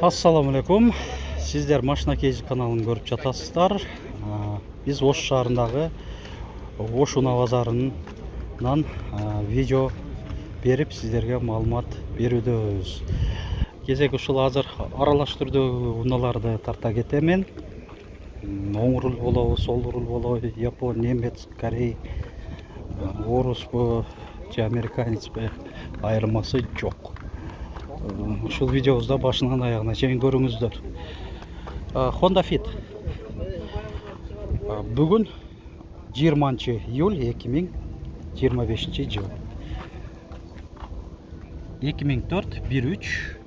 Ассаламу алейкум. Сіздер Машина Кейзі каналын көріп жатасыздар. Біз Ош шаарындағы Ош Уна базарынан видео беріп, сіздерге маалымат берудеміз. Кезек ушул азыр аралаш түрдө уналарды тарта кетемен. Оң руль болобу, сол руль болобу, Япон, немец, корей, орус бу, же американец бу, айырмасы жок. Ушул видеобузда башынан аягына чейин көрүңүздөр. Honda Fit. Бүгүн 20 июль 2025 жыл. 2004 13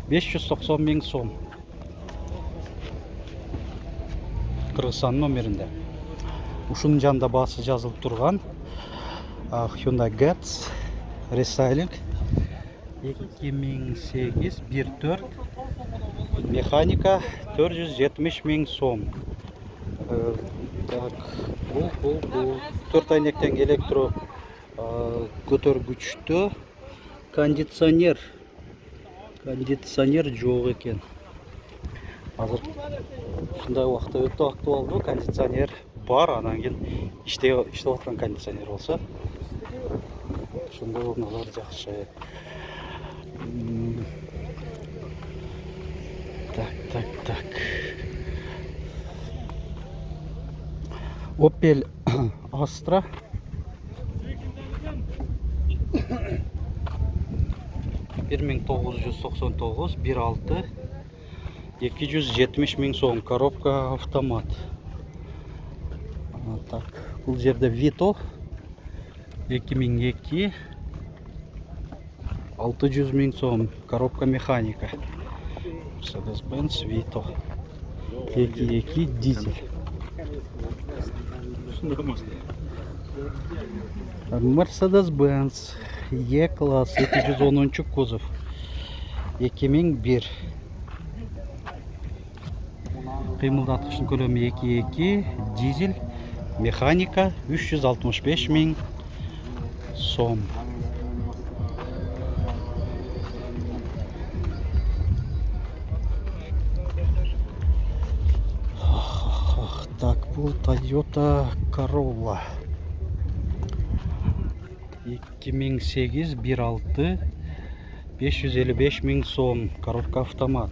590 миң сом. Кыргызстан номеринде. Ушунун жанында баасы жазылып турган Hyundai Getz Restyling 2008 1.4 механика 470 миң сом. Бул 4 айнектен электро көтөргүчтө кондиционер жок экен. Азыр ушундай убакта өтө актуалдуу кондиционер бар, анан кийин иштеп аткан кондиционер болсо ошондой унаалар жакшы. Так. Opel Astra 1999 1.6 270 миң сом, коробка автомат. Так, бул жерде Vito 2002 600 миң сом, коробка механика. Mercedes-Benz Vito 2.2 дизель. Mercedes-Benz E-класс 210 кузов 2001. Кыймылдаткычтын көлөмү 2.2 дизель, механика 365 миң сом. Так, бул Toyota Corolla 2008 1.6 555 миң сом, коробка автомат.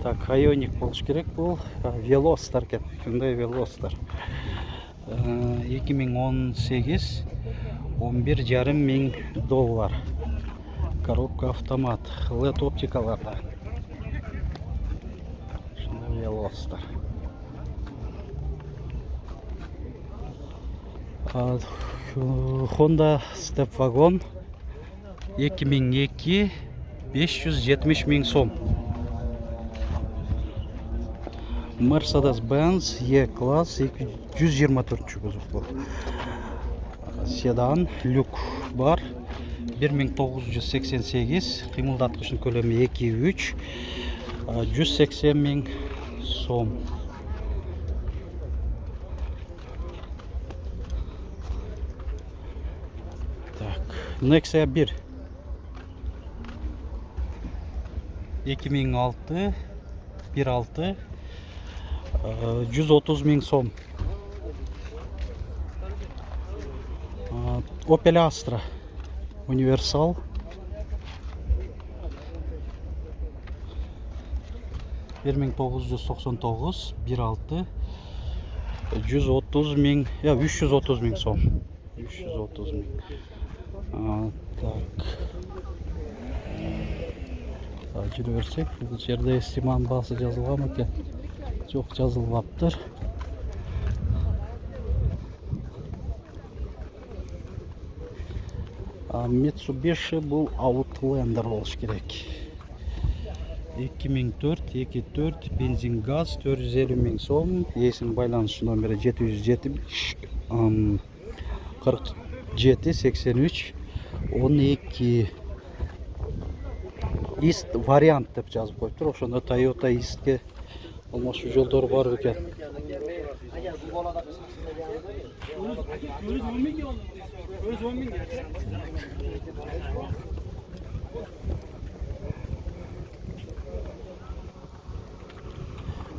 Так, Ioniq болуш керек, бул Veloster экен, Hyundai Veloster 2018 11,5 миң доллар, коробка автомат, LED оптикаларда. Veloster. Honda Step Wagon 2002 570 миң сом. Mercedes-Benz E-класс 124 кузов бул. Седан, люк бар 1988, кыймылдаткычтын көлөмү 2.3 180 миң сом. Так, Nexia 1 2006 1.6 130 миң сом. Opel Astra Универсал 1999 1.6 130 миң, 330 миң сом. 330 миң. Так. Жүрө берсек, бул жерде эстиманын баасы жазылган экен. Жок, жазылбаптыр. Mitsubishi бул Outlander болуш керек. 2004 2.4 бензин газ 450 миң сом, ээсинин байланыш номери 707 47 83 12. East вариант деп жазып коюптур. Ошондо Toyota East'ке алмашуу жолдору бар экен.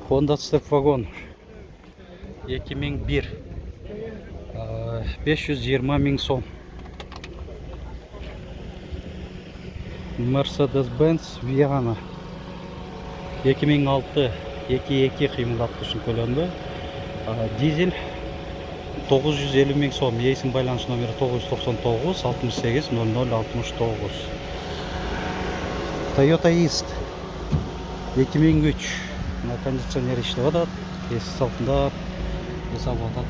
Honda Step Wagon 2001 520 миң сом. Mercedes-Benz Viana 2006 2.2 кыймылдаткычын көлөмдө. Дизель 950 миң сом. Ейсин байланыш номери 999 68 00 69. Toyota East 2003 кондиционер иштеп атат. Эс салтында эсап атат.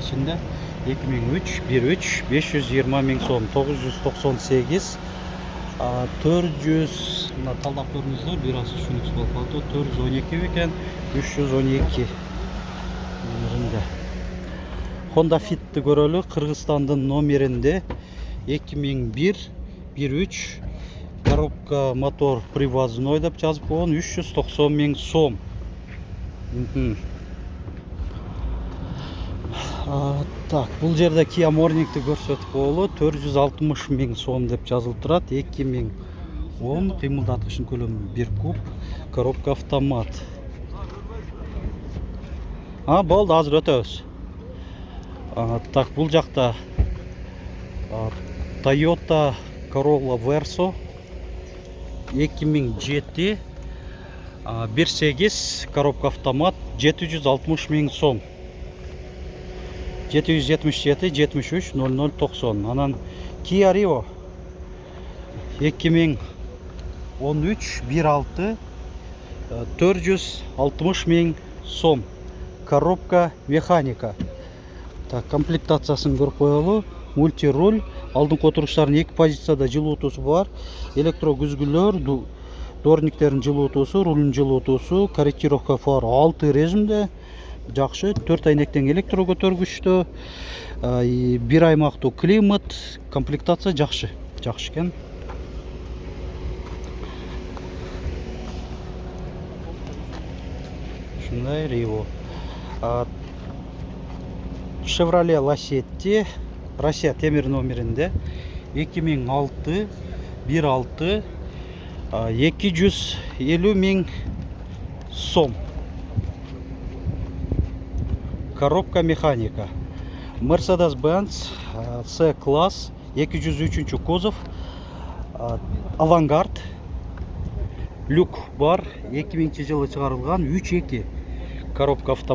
Ичинде 2003 13 520 миң сом. 998 400 талдап көрүңүздөр, бир аз түшүнүксүз болуп калды. 412 бекен, 312 номеринде. Honda Fit'ти көрөлү, Кыргызстандын номеринде 2001 13 коробка мотор привозной деп жазып койгон, 390 миң сом. Так, бул жерде Kia Morning'ти көрсөтүп коелу, 460 миң сом деп жазылып турат. 2010 кыймылдаткычын көлөмү 1 куб, коробка автомат. Болду, азыр өтөбүз. Так, бул жакта Toyota Corolla Verso 2007 1.8 коробка автомат 760 миң сом. 777 73 00 90. Анан Kia Rio 2013 1.6 460 миң сом. Коробка механика. Так, комплектациясын көрүп коелу. Мультируль, алдыңкы отуруштардын 2 позицияда жылуутуусу бар. Электрогүзгүлөр, дворниктердин жылуутуусу, рулдун жылуутуусу, корректировка фар 6 режимде. Жакшы, 4 айнектен электро көтөргүчтө, 1 аймактуу климат, комплектация жакшы. Жакшы экен. Ушундай Рио. Chevrolet Lacetti Россия темир номеринде 2006 1.6 250 миң сом. Коробка механика. Mercedes-Benz C-класс 203 кузов, авангард, люк бар, 2000 жылы чыгарылган, 3.2 коробка автомат.